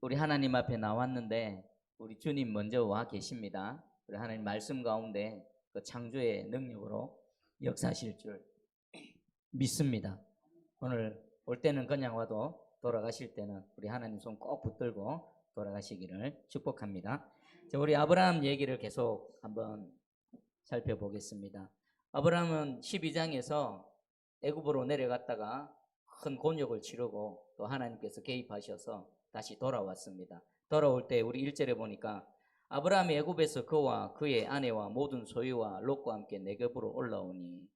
우리 하나님 앞에 나왔는데 우리 주님 먼저 와 계십니다. 우리 하나님 말씀 가운데 그 창조의 능력으로 역사하실 줄 믿습니다. 오늘 올 때는 그냥 와도 돌아가실 때는 우리 하나님 손 꼭 붙들고 돌아가시기를 축복합니다. 우리 아브라함 얘기를 계속 한번 살펴보겠습니다. 아브라함은 12장에서 애굽으로 내려갔다가 큰 곤욕을 치르고 또 하나님께서 개입하셔서 다시 돌아왔습니다. 돌아올 때 우리 1절에 보니까 아브라함이 애굽에서 그와 그의 아내와 모든 소유와 롯과 함께 네겝으로 올라오니,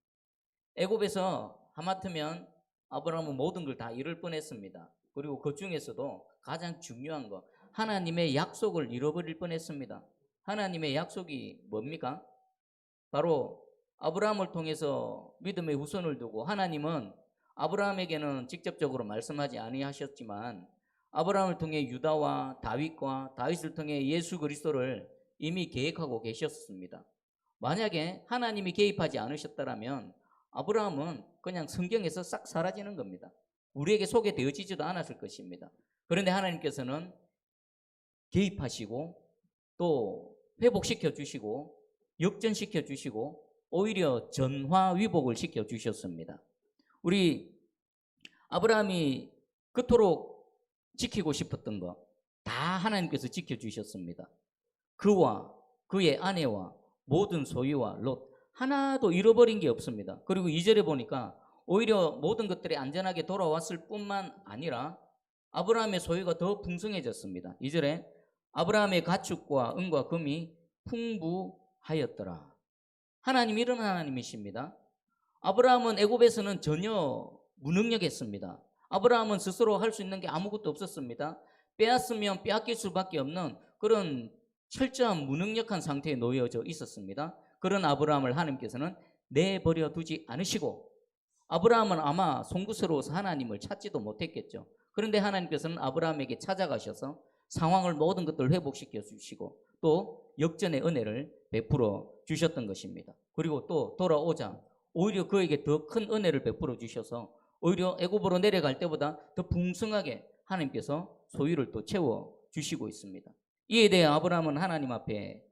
애굽에서 하마터면 아브라함은 모든 걸 다 잃을 뻔했습니다. 그리고 그 중에서도 가장 중요한 거, 하나님의 약속을 잃어버릴 뻔했습니다. 하나님의 약속이 뭡니까? 바로 아브라함을 통해서 믿음의 후손을 두고, 하나님은 아브라함에게는 직접적으로 말씀하지 아니하셨지만 아브라함을 통해 유다와 다윗과 다윗을 통해 예수 그리스도를 이미 계획하고 계셨습니다. 만약에 하나님이 개입하지 않으셨다면 아브라함은 그냥 성경에서 싹 사라지는 겁니다. 우리에게 소개되어지지도 않았을 것입니다. 그런데 하나님께서는 개입하시고 또 회복시켜 주시고 역전시켜 주시고 오히려 전화위복을 시켜 주셨습니다. 우리 아브라함이 그토록 지키고 싶었던 거 다 하나님께서 지켜주셨습니다. 그와 그의 아내와 모든 소유와 롯, 하나도 잃어버린 게 없습니다. 그리고 2절에 보니까 오히려 모든 것들이 안전하게 돌아왔을 뿐만 아니라 아브라함의 소유가 더 풍성해졌습니다. 2절에 아브라함의 가축과 은과 금이 풍부하였더라. 하나님 이런 하나님이십니다. 아브라함은 애굽에서는 전혀 무능력했습니다. 아브라함은 스스로 할 수 있는 게 아무것도 없었습니다. 빼앗으면 빼앗길 수밖에 없는 그런 철저한 무능력한 상태에 놓여져 있었습니다. 그런 아브라함을 하나님께서는 내버려 두지 않으시고, 아브라함은 아마 송구스러워서 하나님을 찾지도 못했겠죠. 그런데 하나님께서는 아브라함에게 찾아가셔서 상황을, 모든 것들을 회복시켜 주시고 또 역전의 은혜를 베풀어 주셨던 것입니다. 그리고 또 돌아오자 오히려 그에게 더 큰 은혜를 베풀어 주셔서 오히려 애굽으로 내려갈 때보다 더 풍성하게 하나님께서 소유를 또 채워 주시고 있습니다. 이에 대해 아브라함은 하나님 앞에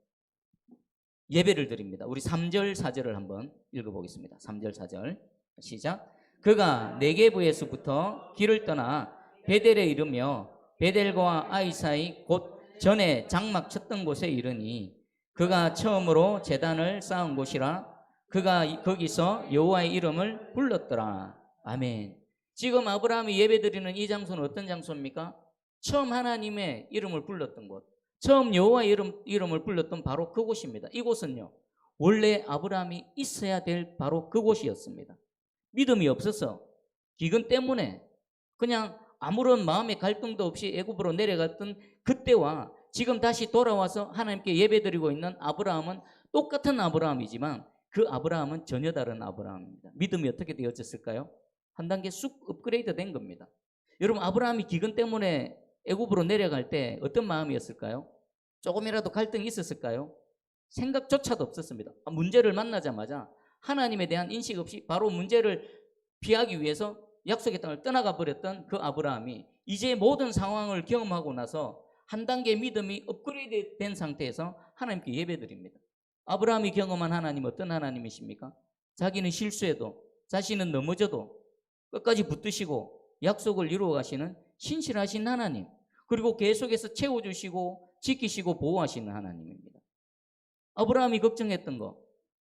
예배를 드립니다. 우리 3절 4절을 한번 읽어보겠습니다. 3절 4절 시작. 그가 네게브에서부터 길을 떠나 베델에 이르며 베델과 아이 사이 곧 전에 장막 쳤던 곳에 이르니 그가 처음으로 제단을 쌓은 곳이라 그가 거기서 여호와의 이름을 불렀더라. 아멘. 지금 아브라함이 예배드리는 이 장소는 어떤 장소입니까? 처음 하나님의 이름을 불렀던 곳, 처음 여호와의 이름을 불렀던 바로 그곳입니다. 이곳은요, 원래 아브라함이 있어야 될 바로 그곳이었습니다. 믿음이 없어서 기근 때문에 그냥 아무런 마음의 갈등도 없이 애굽으로 내려갔던 그때와 지금 다시 돌아와서 하나님께 예배드리고 있는 아브라함은 똑같은 아브라함이지만 그 아브라함은 전혀 다른 아브라함입니다. 믿음이 어떻게 되어졌을까요? 한 단계 쑥 업그레이드 된 겁니다. 여러분, 아브라함이 기근 때문에 애굽으로 내려갈 때 어떤 마음이었을까요? 조금이라도 갈등이 있었을까요? 생각조차도 없었습니다. 문제를 만나자마자 하나님에 대한 인식 없이 바로 문제를 피하기 위해서 약속의 땅을 떠나가 버렸던 그 아브라함이 이제 모든 상황을 경험하고 나서 한 단계 믿음이 업그레이드 된 상태에서 하나님께 예배드립니다. 아브라함이 경험한 하나님 어떤 하나님이십니까? 자기는 실수해도, 자신은 넘어져도 끝까지 붙드시고 약속을 이루어 가시는 신실하신 하나님, 그리고 계속해서 채워주시고 지키시고 보호하시는 하나님입니다. 아브라함이 걱정했던 거,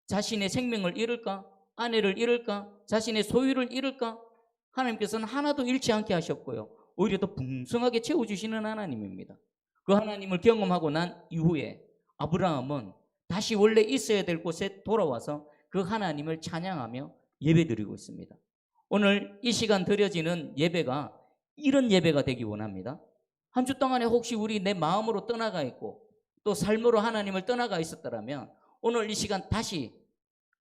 자신의 생명을 잃을까? 아내를 잃을까? 자신의 소유를 잃을까? 하나님께서는 하나도 잃지 않게 하셨고요, 오히려 더 풍성하게 채워주시는 하나님입니다. 그 하나님을 경험하고 난 이후에 아브라함은 다시 원래 있어야 될 곳에 돌아와서 그 하나님을 찬양하며 예배드리고 있습니다. 오늘 이 시간 드려지는 예배가 이런 예배가 되기 원합니다. 한 주 동안에 혹시 우리 내 마음으로 떠나가 있고 또 삶으로 하나님을 떠나가 있었다면 오늘 이 시간 다시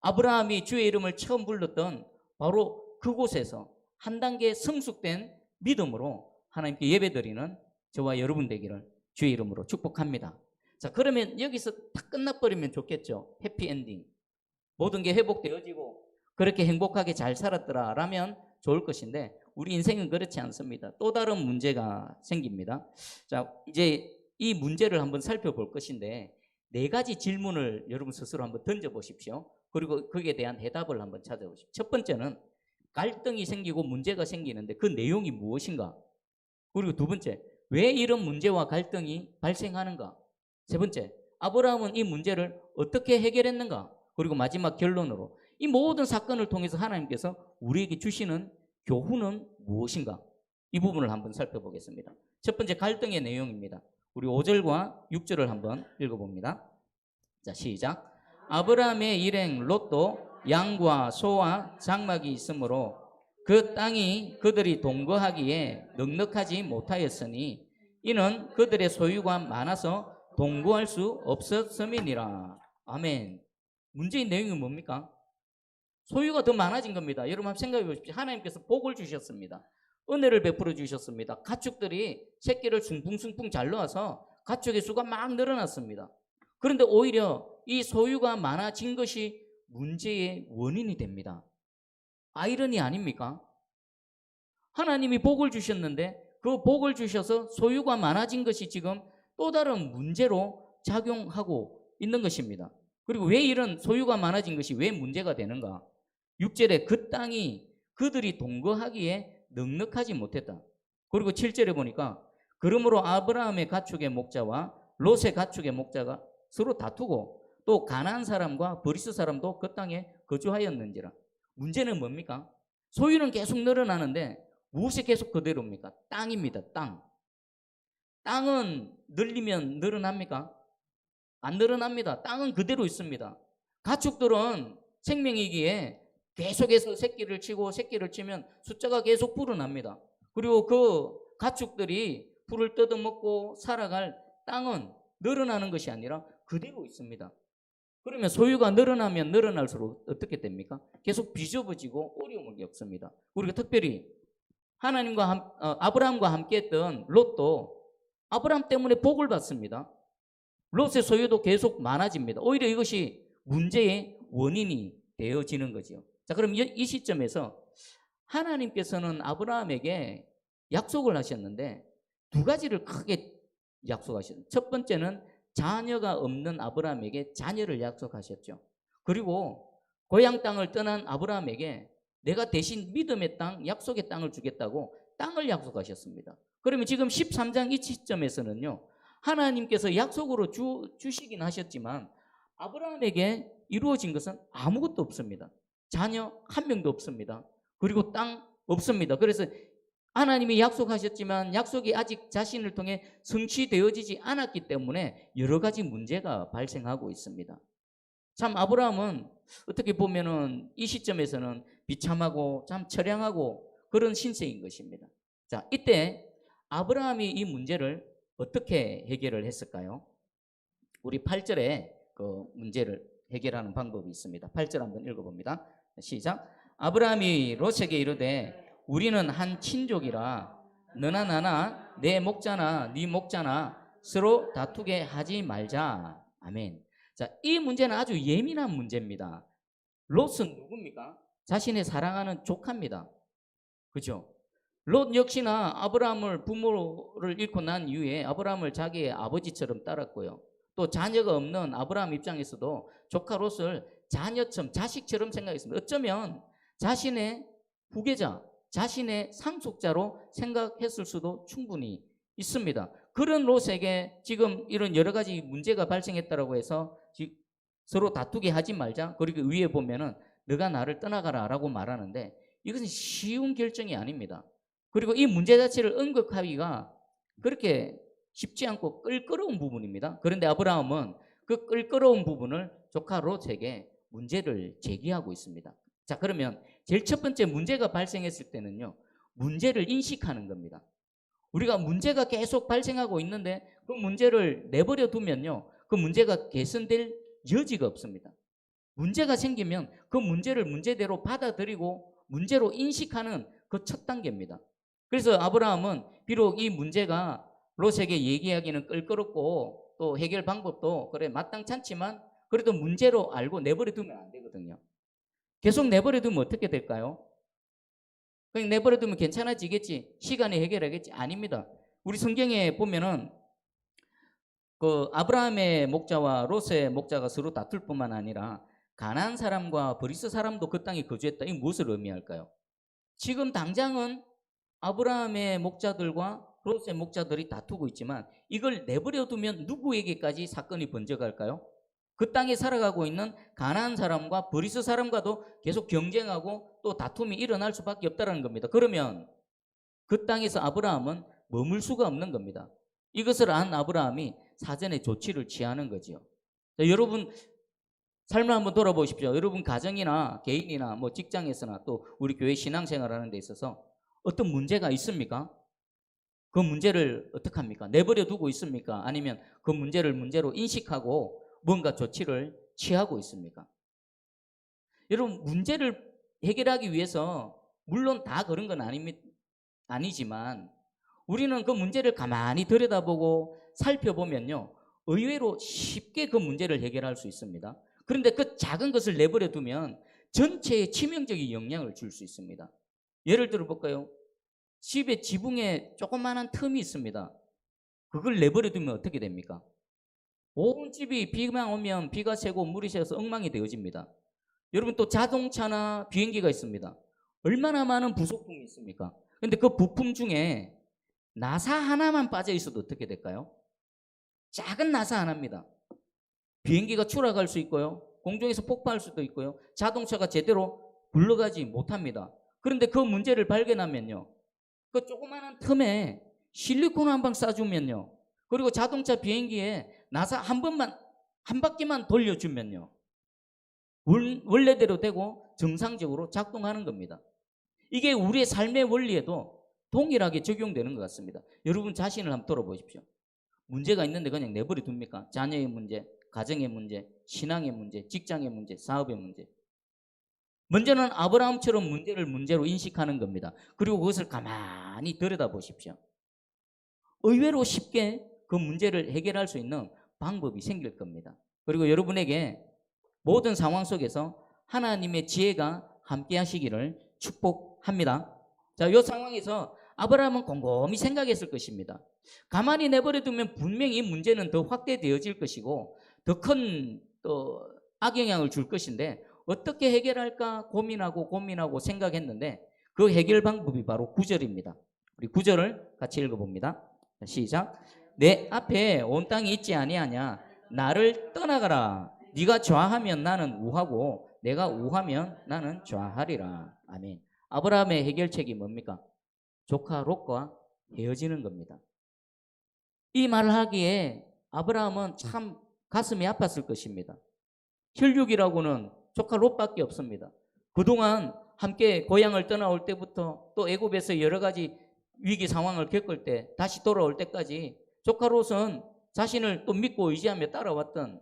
아브라함이 주의 이름을 처음 불렀던 바로 그곳에서 한 단계 성숙된 믿음으로 하나님께 예배드리는 저와 여러분 되기를 주의 이름으로 축복합니다. 자, 그러면 여기서 다 끝나버리면 좋겠죠. 해피엔딩. 모든 게 회복되어지고 그렇게 행복하게 잘 살았더라 라면 좋을 것인데, 우리 인생은 그렇지 않습니다. 또 다른 문제가 생깁니다. 자, 이제 이 문제를 한번 살펴볼 것인데 네 가지 질문을 여러분 스스로 한번 던져보십시오. 그리고 거기에 대한 대답을 한번 찾아보십시오. 첫 번째는 갈등이 생기고 문제가 생기는데 그 내용이 무엇인가? 그리고 두 번째, 왜 이런 문제와 갈등이 발생하는가? 세 번째, 아브라함은 이 문제를 어떻게 해결했는가? 그리고 마지막 결론으로 이 모든 사건을 통해서 하나님께서 우리에게 주시는 교훈은 무엇인가? 이 부분을 한번 살펴보겠습니다. 첫 번째, 갈등의 내용입니다. 우리 5절과 6절을 한번 읽어봅니다. 자, 시작. 아브라함의 일행 롯도 양과 소와 장막이 있으므로 그 땅이 그들이 동거하기에 넉넉하지 못하였으니 이는 그들의 소유가 많아서 동거할 수 없었음이니라. 아멘. 문제의 내용이 뭡니까? 소유가 더 많아진 겁니다. 여러분 한번 생각해 보십시오. 하나님께서 복을 주셨습니다. 은혜를 베풀어 주셨습니다. 가축들이 새끼를 숭풍숭풍 잘 놓아서 가축의 수가 막 늘어났습니다. 그런데 오히려 이 소유가 많아진 것이 문제의 원인이 됩니다. 아이러니 아닙니까? 하나님이 복을 주셨는데 그 복을 주셔서 소유가 많아진 것이 지금 또 다른 문제로 작용하고 있는 것입니다. 그리고 왜 이런 소유가 많아진 것이 왜 문제가 되는가? 6절에 그 땅이 그들이 동거하기에 넉넉하지 못했다. 그리고 7절에 보니까 그러므로 아브라함의 가축의 목자와 롯의 가축의 목자가 서로 다투고 또 가나안 사람과 브리스 사람도 그 땅에 거주하였는지라. 문제는 뭡니까? 소유는 계속 늘어나는데 무엇이 계속 그대로입니까? 땅입니다. 땅. 땅은 늘리면 늘어납니까? 안 늘어납니다. 땅은 그대로 있습니다. 가축들은 생명이기에 계속해서 새끼를 치고 새끼를 치면 숫자가 계속 불어납니다. 그리고 그 가축들이 풀을 뜯어먹고 살아갈 땅은 늘어나는 것이 아니라 그대로 있습니다. 그러면 소유가 늘어나면 늘어날수록 어떻게 됩니까? 계속 비좁아지고 어려움을 겪습니다. 우리가 특별히 하나님과 아브라함과 함께했던 롯도 아브라함 때문에 복을 받습니다. 롯의 소유도 계속 많아집니다. 오히려 이것이 문제의 원인이 되어지는 거죠. 자, 그럼 이 시점에서 하나님께서는 아브라함에게 약속을 하셨는데 두 가지를 크게 약속하셨습니다. 첫 번째는 자녀가 없는 아브라함에게 자녀를 약속하셨죠. 그리고 고향 땅을 떠난 아브라함에게 내가 대신 믿음의 땅, 약속의 땅을 주겠다고 땅을 약속하셨습니다. 그러면 지금 13장 이 시점에서는요, 하나님께서 약속으로 주시긴 하셨지만 아브라함에게 이루어진 것은 아무것도 없습니다. 자녀 한 명도 없습니다. 그리고 땅 없습니다. 그래서 하나님이 약속하셨지만 약속이 아직 자신을 통해 성취되어지지 않았기 때문에 여러 가지 문제가 발생하고 있습니다. 참 아브라함은 어떻게 보면은 이 시점에서는 비참하고 참 처량하고 그런 신세인 것입니다. 자, 이때 아브라함이 이 문제를 어떻게 해결을 했을까요? 우리 8절에 그 문제를 해결하는 방법이 있습니다. 8절 한번 읽어봅니다. 시작. 아브라함이 롯에게 이르되 우리는 한 친족이라 너나 나나 내 목자나 네 목자나 서로 다투게 하지 말자. 아멘. 자, 이 문제는 아주 예민한 문제입니다. 롯은 누굽니까? 자신의 사랑하는 조카입니다. 그죠? 롯 역시나 아브라함을 부모를 잃고 난 이후에 아브라함을 자기의 아버지처럼 따랐고요. 또 자녀가 없는 아브라함 입장에서도 조카 롯을 자녀처럼 자식처럼 생각했습니다. 어쩌면 자신의 후계자, 자신의 상속자로 생각했을 수도 충분히 있습니다. 그런 롯에게 지금 이런 여러 가지 문제가 발생했다고 해서 서로 다투게 하지 말자. 그리고 위에 보면은 너가 나를 떠나가라 라고 말하는데 이것은 쉬운 결정이 아닙니다. 그리고 이 문제 자체를 언급하기가 그렇게 쉽지 않고 끌끄러운 부분입니다. 그런데 아브라함은 그 끌끄러운 부분을 조카 롯에게 문제를 제기하고 있습니다. 자, 그러면 제일 첫 번째 문제가 발생했을 때는요, 문제를 인식하는 겁니다. 우리가 문제가 계속 발생하고 있는데 그 문제를 내버려 두면요, 그 문제가 개선될 여지가 없습니다. 문제가 생기면 그 문제를 문제대로 받아들이고 문제로 인식하는 그 첫 단계입니다. 그래서 아브라함은 비록 이 문제가 롯에게 얘기하기는 끌끄럽고 또 해결 방법도 그래 마땅치 않지만 그래도 문제로 알고 내버려 두면 안 되거든요. 계속 내버려 두면 어떻게 될까요? 그냥 내버려두면 괜찮아지겠지. 시간이 해결하겠지. 아닙니다. 우리 성경에 보면은 그 아브라함의 목자와 롯의 목자가 서로 다툴 뿐만 아니라 가나안 사람과 브리스 사람도 그 땅에 거주했다. 이 무엇을 의미할까요? 지금 당장은 아브라함의 목자들과 롯의 목자들이 다투고 있지만 이걸 내버려 두면 누구에게까지 사건이 번져갈까요? 그 땅에 살아가고 있는 가나안 사람과 브리스 사람과도 계속 경쟁하고 또 다툼이 일어날 수밖에 없다는 겁니다. 그러면 그 땅에서 아브라함은 머물 수가 없는 겁니다. 이것을 안 아브라함이 사전에 조치를 취하는 거지요. 자, 여러분 삶을 한번 돌아보십시오. 여러분 가정이나 개인이나 뭐 직장에서나 또 우리 교회 신앙생활하는 데 있어서 어떤 문제가 있습니까? 그 문제를 어떻게 합니까? 내버려 두고 있습니까? 아니면 그 문제를 문제로 인식하고 뭔가 조치를 취하고 있습니까? 여러분 문제를 해결하기 위해서 물론 다 그런 건 아니지만 우리는 그 문제를 가만히 들여다보고 살펴보면요 의외로 쉽게 그 문제를 해결할 수 있습니다. 그런데 그 작은 것을 내버려 두면 전체에 치명적인 영향을 줄 수 있습니다. 예를 들어 볼까요? 집에 지붕에 조그마한 틈이 있습니다. 그걸 내버려 두면 어떻게 됩니까? 온 집이 비만 오면 비가 새고 물이 새서 엉망이 되어집니다. 여러분 또 자동차나 비행기가 있습니다. 얼마나 많은 부속품이 있습니까? 그런데 그 부품 중에 나사 하나만 빠져 있어도 어떻게 될까요? 작은 나사 하나입니다. 비행기가 추락할 수 있고요. 공중에서 폭파할 수도 있고요. 자동차가 제대로 굴러가지 못합니다. 그런데 그 문제를 발견하면요. 그 조그마한 틈에 실리콘 한 방 쏴주면요. 그리고 자동차 비행기에 나사 한 바퀴만 돌려주면요. 원래대로 되고 정상적으로 작동하는 겁니다. 이게 우리의 삶의 원리에도 동일하게 적용되는 것 같습니다. 여러분 자신을 한번 돌아보십시오. 문제가 있는데 그냥 내버려 둡니까? 자녀의 문제, 가정의 문제, 신앙의 문제, 직장의 문제, 사업의 문제. 먼저는 아브라함처럼 문제를 문제로 인식하는 겁니다. 그리고 그것을 가만히 들여다보십시오. 의외로 쉽게 그 문제를 해결할 수 있는 방법이 생길 겁니다. 그리고 여러분에게 모든 상황 속에서 하나님의 지혜가 함께 하시기를 축복합니다. 자, 이 상황에서 아브라함은 곰곰이 생각했을 것입니다. 가만히 내버려 두면 분명히 이 문제는 더 확대되어질 것이고 더 큰 악영향을 줄 것인데 어떻게 해결할까 고민하고 생각했는데 그 해결 방법이 바로 9절입니다. 우리 9절을 같이 읽어봅니다. 시작. 내 앞에 온 땅이 있지 아니하냐? 나를 떠나가라. 네가 좌하면 나는 우하고 내가 우하면 나는 좌하리라. 아멘. 아브라함의 해결책이 뭡니까? 조카 롯과 헤어지는 겁니다. 이 말을 하기에 아브라함은 참 가슴이 아팠을 것입니다. 혈육이라고는 조카 롯밖에 없습니다. 그동안 함께 고향을 떠나올 때부터 또 애굽에서 여러 가지 위기 상황을 겪을 때 다시 돌아올 때까지 조카 롯은 자신을 또 믿고 의지하며 따라왔던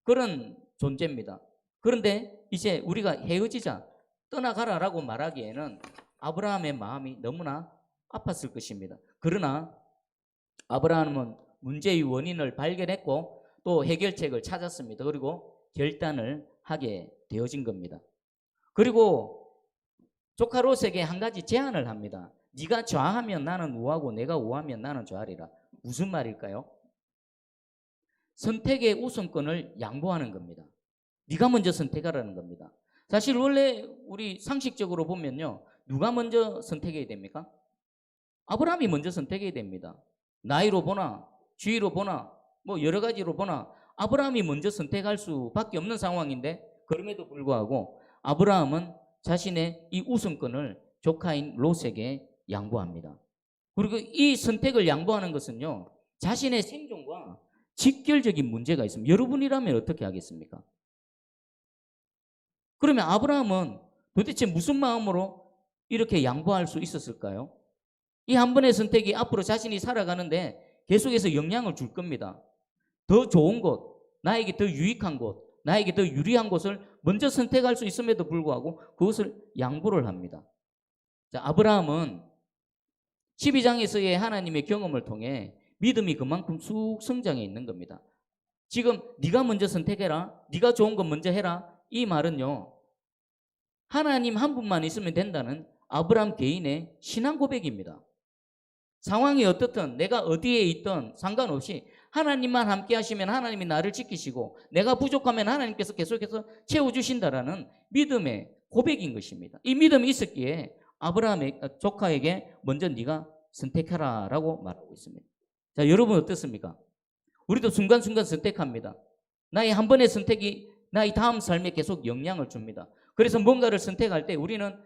그런 존재입니다. 그런데 이제 우리가 헤어지자 떠나가라라고 말하기에는 아브라함의 마음이 너무나 아팠을 것입니다. 그러나 아브라함은 문제의 원인을 발견했고 또 해결책을 찾았습니다. 그리고 결단을 하게 되어진 겁니다. 그리고 조카 롯에게 한 가지 제안을 합니다. 네가 좌하면 나는 우하고 내가 우하면 나는 좌하리라. 무슨 말일까요? 선택의 우선권을 양보하는 겁니다. 네가 먼저 선택하라는 겁니다. 사실 원래 우리 상식적으로 보면요. 누가 먼저 선택해야 됩니까? 아브라함이 먼저 선택해야 됩니다. 나이로 보나 주위로 보나 뭐 여러 가지로 보나 아브라함이 먼저 선택할 수밖에 없는 상황인데 그럼에도 불구하고 아브라함은 자신의 이 우선권을 조카인 롯에게 양보합니다. 그리고 이 선택을 양보하는 것은요. 자신의 생존과 직결적인 문제가 있습니다. 여러분이라면 어떻게 하겠습니까? 그러면 아브라함은 도대체 무슨 마음으로 이렇게 양보할 수 있었을까요? 이 한 번의 선택이 앞으로 자신이 살아가는데 계속해서 영향을 줄 겁니다. 더 좋은 곳, 나에게 더 유익한 곳, 나에게 더 유리한 곳을 먼저 선택할 수 있음에도 불구하고 그것을 양보를 합니다. 자, 아브라함은 12장에서의 하나님의 경험을 통해 믿음이 그만큼 쑥 성장해 있는 겁니다. 지금 네가 먼저 선택해라, 네가 좋은 거 먼저 해라 이 말은요. 하나님 한 분만 있으면 된다는 아브라함 개인의 신앙 고백입니다. 상황이 어떻든 내가 어디에 있든 상관없이 하나님만 함께 하시면 하나님이 나를 지키시고 내가 부족하면 하나님께서 계속해서 채워주신다라는 믿음의 고백인 것입니다. 이 믿음이 있었기에 아브라함의 조카에게 먼저 네가 선택하라 라고 말하고 있습니다. 자, 여러분 어떻습니까? 우리도 순간순간 선택합니다. 나의 한 번의 선택이 나의 다음 삶에 계속 영향을 줍니다. 그래서 뭔가를 선택할 때 우리는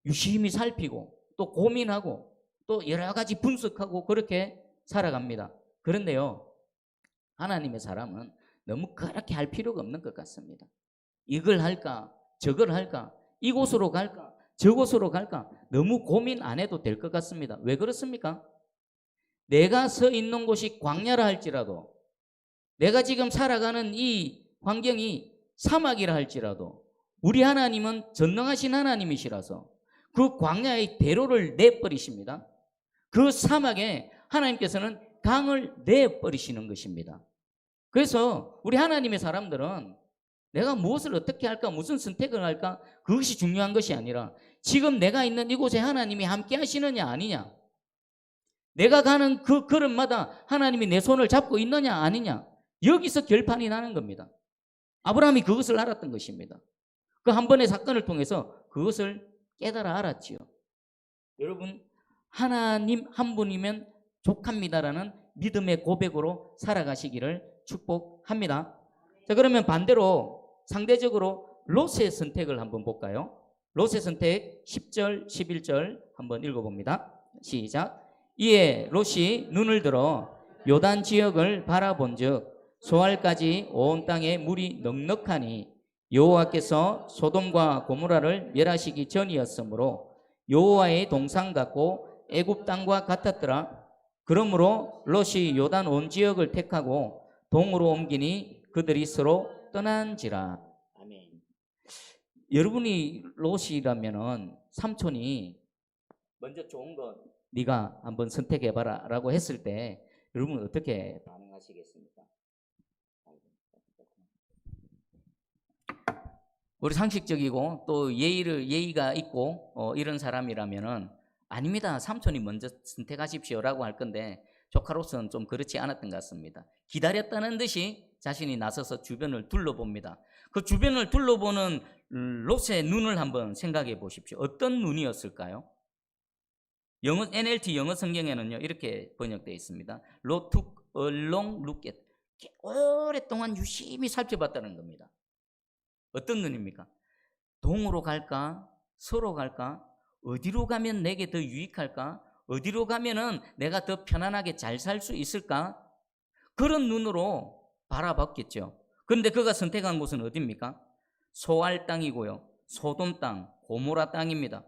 유심히 살피고 또 고민하고 또 여러 가지 분석하고 그렇게 살아갑니다. 그런데요, 하나님의 사람은 너무 그렇게 할 필요가 없는 것 같습니다. 이걸 할까 저걸 할까 이곳으로 갈까 저곳으로 갈까 너무 고민 안 해도 될 것 같습니다. 왜 그렇습니까? 내가 서 있는 곳이 광야라 할지라도 내가 지금 살아가는 이 환경이 사막이라 할지라도 우리 하나님은 전능하신 하나님이시라서 그 광야의 대로를 내버리십니다. 그 사막에 하나님께서는 강을 내버리시는 것입니다. 그래서 우리 하나님의 사람들은 내가 무엇을 어떻게 할까 무슨 선택을 할까 그것이 중요한 것이 아니라 지금 내가 있는 이곳에 하나님이 함께 하시느냐 아니냐, 내가 가는 그 걸음마다 하나님이 내 손을 잡고 있느냐 아니냐, 여기서 결판이 나는 겁니다. 아브라함이 그것을 알았던 것입니다. 그 한 번의 사건을 통해서 그것을 깨달아 알았지요. 여러분, 하나님 한 분이면 족합니다라는 믿음의 고백으로 살아가시기를 축복합니다. 자, 그러면 반대로 상대적으로 롯의 선택을 한번 볼까요? 롯의 선택 10절 11절 한번 읽어봅니다. 시작. 이에 롯이 눈을 들어 요단 지역을 바라본즉 소알까지 온 땅에 물이 넉넉하니 여호와께서 소돔과 고모라를 멸하시기 전이었으므로 여호와의 동산 같고 애굽 땅과 같았더라. 그러므로 롯이 요단 온 지역을 택하고 동으로 옮기니 그들이 서로 떠난지라. 아멘. 여러분이 롯이라면은 삼촌이 먼저 좋은 거 네가 한번 선택해봐라 라고 했을 때 여러분 어떻게 반응하시겠습니까? 우리 상식적이고 또 예의가 있고 이런 사람이라면은 아닙니다. 삼촌이 먼저 선택하십시오라고 할 건데 조카로서는 좀 그렇지 않았던 것 같습니다. 기다렸다는 듯이 자신이 나서서 주변을 둘러봅니다. 그 주변을 둘러보는 롯의 눈을 한번 생각해 보십시오. 어떤 눈이었을까요? NLT 영어 성경에는요 이렇게 번역되어 있습니다. Lot took a long look at. 오랫동안 유심히 살펴봤다는 겁니다. 어떤 눈입니까? 동으로 갈까? 서로 갈까? 어디로 가면 내게 더 유익할까? 어디로 가면은 내가 더 편안하게 잘 살 수 있을까? 그런 눈으로 바라봤겠죠. 그런데 그가 선택한 곳은 어디입니까? 소알 땅이고요. 소돔 땅, 고모라 땅입니다.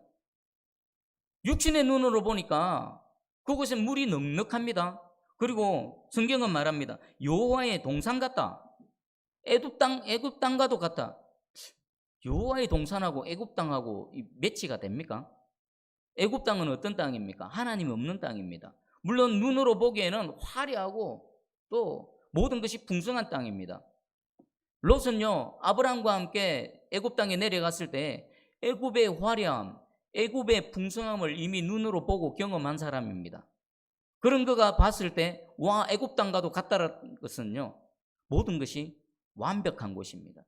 육신의 눈으로 보니까 그곳에 물이 넉넉합니다. 그리고 성경은 말합니다. 여호와의 동산 같다. 애굽 땅과도 같다. 여호와의 동산하고 애굽 땅하고 매치가 됩니까? 애굽 땅은 어떤 땅입니까? 하나님 없는 땅입니다. 물론 눈으로 보기에는 화려하고 또 모든 것이 풍성한 땅입니다. 롯은요 아브라함과 함께 애굽 땅에 내려갔을 때 애굽의 화려함, 애굽의 풍성함을 이미 눈으로 보고 경험한 사람입니다. 그런 그가 봤을 때 와 애굽 땅과도 같다는 것은요 모든 것이 완벽한 곳입니다.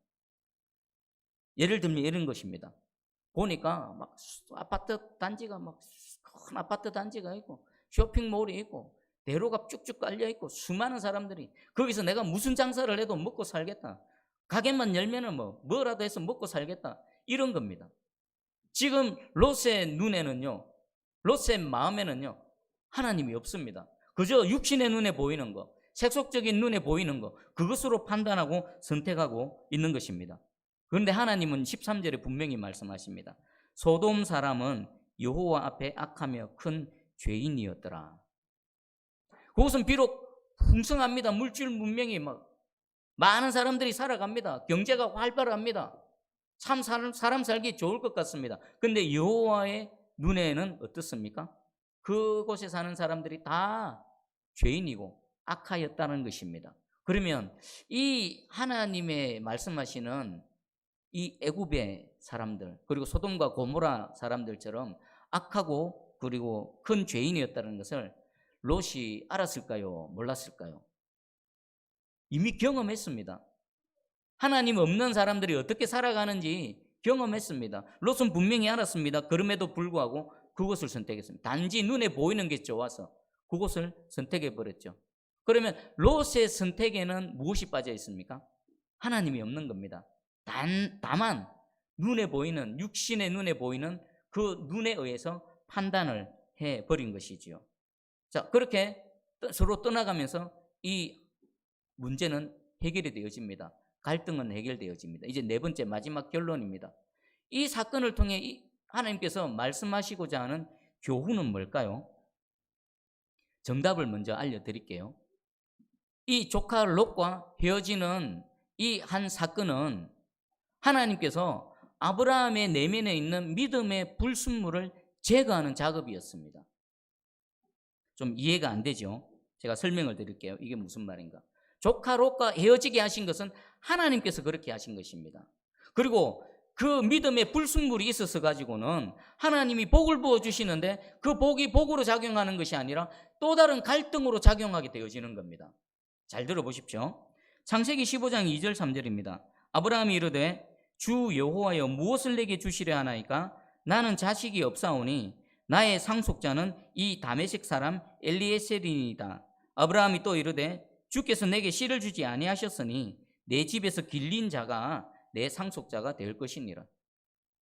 예를 들면 이런 것입니다. 보니까 막 아파트 단지가 막 큰 아파트 단지가 있고 쇼핑몰이 있고 대로가 쭉쭉 깔려 있고 수많은 사람들이 거기서 내가 무슨 장사를 해도 먹고 살겠다. 가게만 열면은 뭐라도 해서 먹고 살겠다. 이런 겁니다. 지금 롯의 눈에는요, 롯의 마음에는요, 하나님이 없습니다. 그저 육신의 눈에 보이는 거, 세속적인 눈에 보이는 거, 그것으로 판단하고 선택하고 있는 것입니다. 그런데 하나님은 13절에 분명히 말씀하십니다. 소돔 사람은 여호와 앞에 악하며 큰 죄인이었더라. 그곳은 비록 풍성합니다. 물질 문명이 많은 사람들이 살아갑니다. 경제가 활발합니다. 참 사람 살기 좋을 것 같습니다. 그런데 여호와의 눈에는 어떻습니까? 그곳에 사는 사람들이 다 죄인이고 악하였다는 것입니다. 그러면 이 하나님의 말씀하시는 이 애굽의 사람들 그리고 소돔과 고모라 사람들처럼 악하고 그리고 큰 죄인이었다는 것을 롯이 알았을까요? 몰랐을까요? 이미 경험했습니다. 하나님 없는 사람들이 어떻게 살아가는지 경험했습니다. 롯은 분명히 알았습니다. 그럼에도 불구하고 그것을 선택했습니다. 단지 눈에 보이는 게 좋아서 그것을 선택해 버렸죠. 그러면 롯의 선택에는 무엇이 빠져 있습니까? 하나님이 없는 겁니다. 다만 눈에 보이는, 육신의 눈에 보이는 그 눈에 의해서 판단을 해버린 것이지요. 자, 그렇게 서로 떠나가면서 이 문제는 해결이 되어집니다. 갈등은 해결되어집니다. 이제 네 번째 마지막 결론입니다. 이 사건을 통해 하나님께서 말씀하시고자 하는 교훈은 뭘까요? 정답을 먼저 알려드릴게요. 이 조카 롯과 헤어지는 이 한 사건은 하나님께서 아브라함의 내면에 있는 믿음의 불순물을 제거하는 작업이었습니다. 좀 이해가 안 되죠? 제가 설명을 드릴게요. 이게 무슨 말인가? 조카 롯과 헤어지게 하신 것은 하나님께서 그렇게 하신 것입니다. 그리고 그 믿음의 불순물이 있어서 가지고는 하나님이 복을 부어주시는데 그 복이 복으로 작용하는 것이 아니라 또 다른 갈등으로 작용하게 되어지는 겁니다. 잘 들어보십시오. 창세기 15장 2절 3절입니다. 아브라함이 이르되 주 여호와여 무엇을 내게 주시려 하나이까? 나는 자식이 없사오니 나의 상속자는 이 다메섹 사람 엘리에셀이니이다. 아브라함이 또 이르되 주께서 내게 씨를 주지 아니하셨으니 내 집에서 길린 자가 내 상속자가 될 것이니라.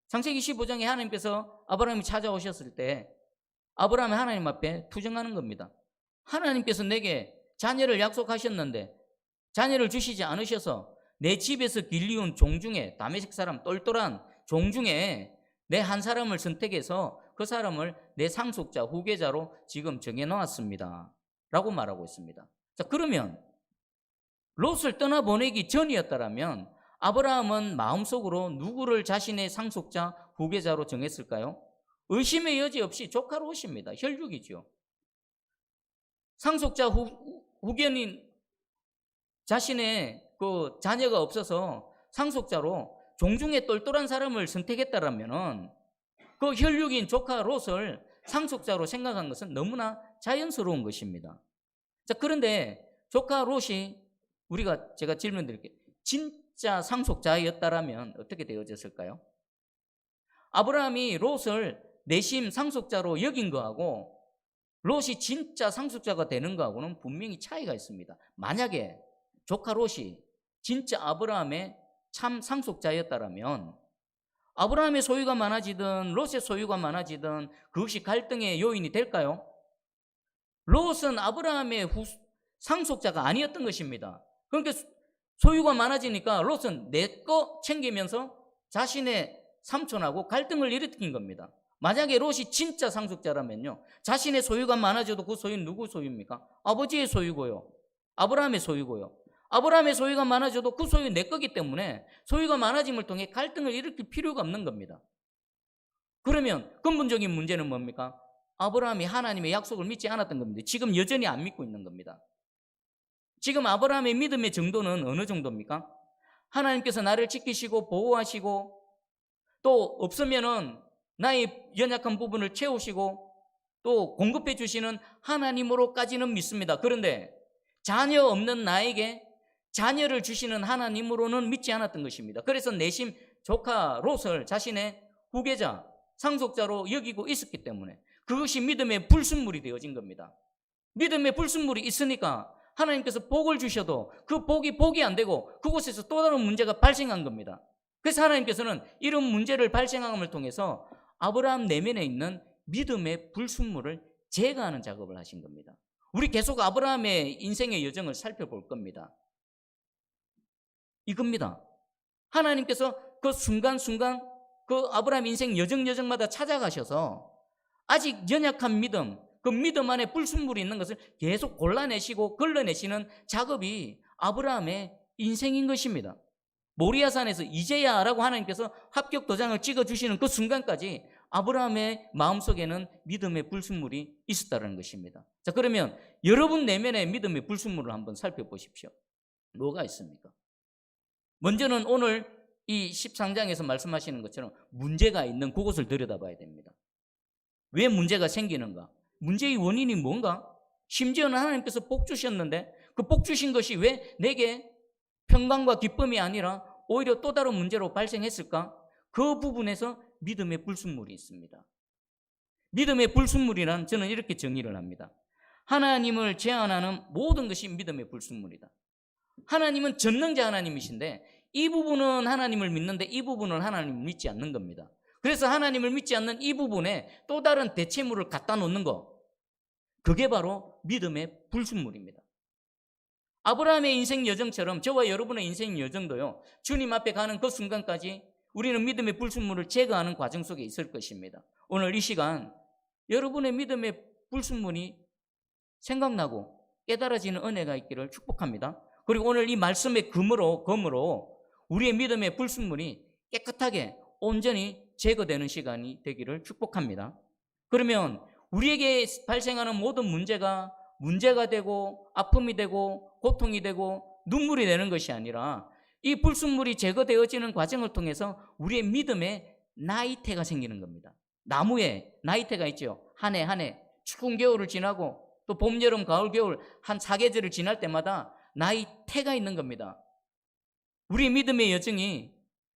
창세기 15장에 하나님께서 아브라함이 찾아오셨을 때 아브라함이 하나님 앞에 투정하는 겁니다. 하나님께서 내게 자녀를 약속하셨는데 자녀를 주시지 않으셔서 내 집에서 길리온 종 중에 다메섹 사람 똘똘한 종 중에 내 한 사람을 선택해서 그 사람을 내 상속자 후계자로 지금 정해놓았습니다 라고 말하고 있습니다. 자, 그러면 롯을 떠나보내기 전이었다면 아브라함은 마음속으로 누구를 자신의 상속자 후계자로 정했을까요? 의심의 여지 없이 조카 롯입니다. 혈육이죠. 상속자 후견인 자신의 그 자녀가 없어서 상속자로 종중에 똘똘한 사람을 선택했다라면 그 혈육인 조카 롯을 상속자로 생각한 것은 너무나 자연스러운 것입니다. 자, 그런데 조카 롯이 제가 질문 드릴게요. 진짜 상속자였다라면 어떻게 되어졌을까요? 아브라함이 롯을 내심 상속자로 여긴 거하고 롯이 진짜 상속자가 되는 거하고는 분명히 차이가 있습니다. 만약에 조카 롯이 진짜 아브라함의 참 상속자였다라면 아브라함의 소유가 많아지든 롯의 소유가 많아지든 그것이 갈등의 요인이 될까요? 롯은 아브라함의 상속자가 아니었던 것입니다. 그러니까 소유가 많아지니까 롯은 내 거 챙기면서 자신의 삼촌하고 갈등을 일으킨 겁니다. 만약에 롯이 진짜 상속자라면요, 자신의 소유가 많아져도 그 소유는 누구 소유입니까? 아버지의 소유고요, 아브라함의 소유고요. 아브라함의 소유가 많아져도 그 소유는 내 거기 때문에 소유가 많아짐을 통해 갈등을 일으킬 필요가 없는 겁니다. 그러면 근본적인 문제는 뭡니까? 아브라함이 하나님의 약속을 믿지 않았던 겁니다. 지금 여전히 안 믿고 있는 겁니다. 지금 아브라함의 믿음의 정도는 어느 정도입니까? 하나님께서 나를 지키시고 보호하시고 또 없으면은 나의 연약한 부분을 채우시고 또 공급해 주시는 하나님으로까지는 믿습니다. 그런데 자녀 없는 나에게 자녀를 주시는 하나님으로는 믿지 않았던 것입니다. 그래서 내심 조카 롯을 자신의 후계자, 상속자로 여기고 있었기 때문에 그것이 믿음의 불순물이 되어진 겁니다. 믿음의 불순물이 있으니까 하나님께서 복을 주셔도 그 복이 안 되고 그곳에서 또 다른 문제가 발생한 겁니다. 그래서 하나님께서는 이런 문제를 발생함을 통해서 아브라함 내면에 있는 믿음의 불순물을 제거하는 작업을 하신 겁니다. 우리 계속 아브라함의 인생의 여정을 살펴볼 겁니다. 이겁니다. 하나님께서 그 순간순간 그 아브라함 인생 여정마다 찾아가셔서 아직 연약한 믿음, 그 믿음 안에 불순물이 있는 것을 계속 골라내시고 걸러내시는 작업이 아브라함의 인생인 것입니다. 모리아산에서 이제야라고 하나님께서 합격 도장을 찍어주시는 그 순간까지 아브라함의 마음속에는 믿음의 불순물이 있었다는 것입니다. 자, 그러면 여러분 내면의 믿음의 불순물을 한번 살펴보십시오. 뭐가 있습니까? 먼저는 오늘 이 13장에서 말씀하시는 것처럼 문제가 있는 그곳을 들여다봐야 됩니다. 왜 문제가 생기는가? 문제의 원인이 뭔가? 심지어는 하나님께서 복 주셨는데 그 복 주신 것이 왜 내게 평강과 기쁨이 아니라 오히려 또 다른 문제로 발생했을까? 그 부분에서 믿음의 불순물이 있습니다. 믿음의 불순물이란 저는 이렇게 정의를 합니다. 하나님을 제한하는 모든 것이 믿음의 불순물이다. 하나님은 전능자 하나님이신데 이 부분은 하나님을 믿는데 이 부분은 하나님을 믿지 않는 겁니다. 그래서 하나님을 믿지 않는 이 부분에 또 다른 대체물을 갖다 놓는 거, 그게 바로 믿음의 불순물입니다. 아브라함의 인생 여정처럼 저와 여러분의 인생 여정도요, 주님 앞에 가는 그 순간까지 우리는 믿음의 불순물을 제거하는 과정 속에 있을 것입니다. 오늘 이 시간 여러분의 믿음의 불순물이 생각나고 깨달아지는 은혜가 있기를 축복합니다. 그리고 오늘 이 말씀의 검으로 우리의 믿음의 불순물이 깨끗하게 온전히 제거되는 시간이 되기를 축복합니다. 그러면 우리에게 발생하는 모든 문제가 되고 아픔이 되고 고통이 되고 눈물이 되는 것이 아니라 이 불순물이 제거되어지는 과정을 통해서 우리의 믿음에 나이테가 생기는 겁니다. 나무에 나이테가 있죠. 한 해 추운 겨울을 지나고 또 봄, 여름, 가을, 겨울 한 4계절을 지날 때마다 나이테가 있는 겁니다. 우리 믿음의 여정이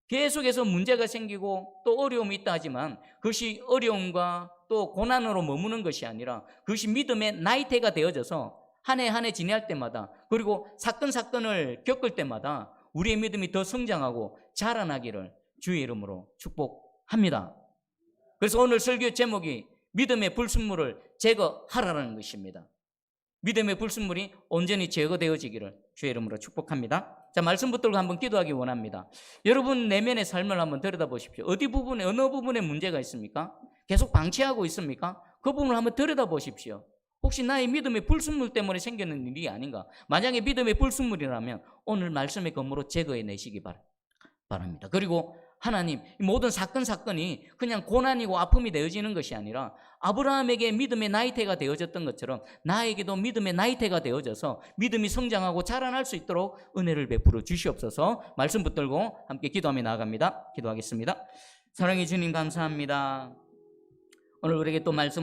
계속해서 문제가 생기고 또 어려움이 있다 하지만 그것이 어려움과 또 고난으로 머무는 것이 아니라 그것이 믿음의 나이테가 되어져서 한 해 지날 때마다 그리고 사건을 겪을 때마다 우리의 믿음이 더 성장하고 자라나기를 주의 이름으로 축복합니다. 그래서 오늘 설교 제목이 믿음의 불순물을 제거하라는 것입니다. 믿음의 불순물이 온전히 제거되어지기를 주의 이름으로 축복합니다. 자, 말씀 붙들고 한번 기도하기 원합니다. 여러분 내면의 삶을 한번 들여다보십시오. 어느 부분에 문제가 있습니까? 계속 방치하고 있습니까? 그 부분을 한번 들여다보십시오. 혹시 나의 믿음의 불순물 때문에 생기는 일이 아닌가? 만약에 믿음의 불순물이라면 오늘 말씀의 검으로 제거해내시기 바랍니다. 그리고 하나님, 모든 사건이 그냥 고난이고 아픔이 되어지는 것이 아니라 아브라함에게 믿음의 나이테가 되어졌던 것처럼 나에게도 믿음의 나이테가 되어져서 믿음이 성장하고 자라날 수 있도록 은혜를 베풀어 주시옵소서. 말씀 붙들고 함께 기도하며 나아갑니다. 기도하겠습니다. 사랑의 주님 감사합니다. 오늘 우리에게 또 말씀